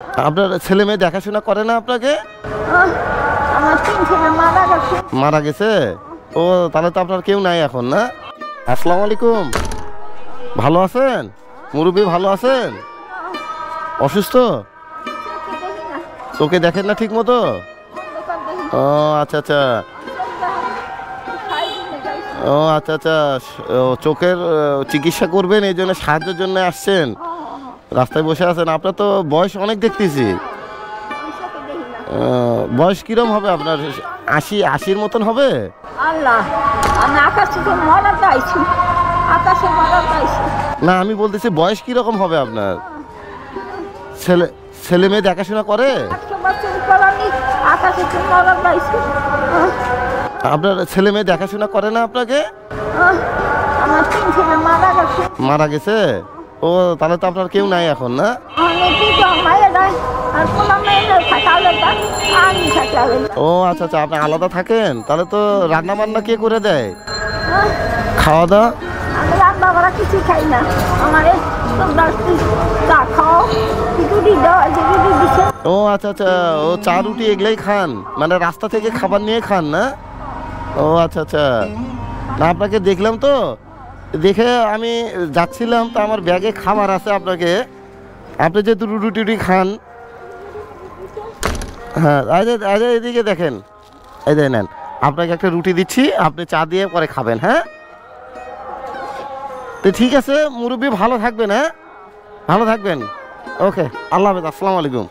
আপনার ছেলে মেয়ে দেখাশোনা করে না আপনাকে? আমার 3 ছেলে মারা গেছে। মারা গেছে? ও তাহলে তো আপনার কেউ নাই এখন, না? আসসালামু আলাইকুম। ভালো আছেন মুরব্বী? ভালো আছেন? অসুস্থ? চোখে দেখেন না ঠিক মতো? ও আচ্ছা আচ্ছা। ও আচ্ছা আচ্ছা। চোখের চিকিৎসা করবেন, এই জন্য সাহায্যের জন্য আসছেন? রাস্তায় বসে আছেন। আপনার তো বয়স অনেক দেখতেছি। বয়স কিরম হবে আপনার? 80-80-র মতন হবে? আল্লাহ, আমি আকাশে মরা চাইছি, আকাশে মরা চাইছি। না, আমি বলতেছি বয়স কিরকম হবে আপনার? ছেলে মেয়ে দেখাশোনা করে? 100 বছর পর আমি আকাশে মরা চাইছি। আপনার ছেলে মেয়ে দেখাশোনা করে না আপনাকে? আমার 3 ছেলে মারা গেছে। মারা গেছে? ও তাহলে তো আপনার কেউ নাই এখন, না? ও আচ্ছা আচ্ছা। আপনি আলাদা থাকেন? তাহলে তো রান্না বান্না কে করে দেয়? খাওয়া দাওয়া? আমি রান্না করা কিছু খাই না। আমার চা খাও, ও আচ্ছা আচ্ছা। ও চা রুটি এগুলাই খান, মানে রাস্তা থেকে খাবার নিয়ে খান, না? ও আচ্ছা আচ্ছা। না, আপনাকে দেখলাম তো, দেখে আমি যাচ্ছিলাম, তো আমার ব্যাগে খাবার আছে আপনাকে। আপনি যে রুটি টুটি খান। হ্যাঁ, এদিকে দেখেন, এই যে নেন, আপনাকে একটা রুটি দিচ্ছি, আপনি চা দিয়ে পরে খাবেন। হ্যাঁ, তো ঠিক আছে মুরব্বী, ভালো থাকবেন। হ্যাঁ, ভালো থাকবেন। ওকে, আল্লাহ হাফেজ। আসসালামু আলাইকুম।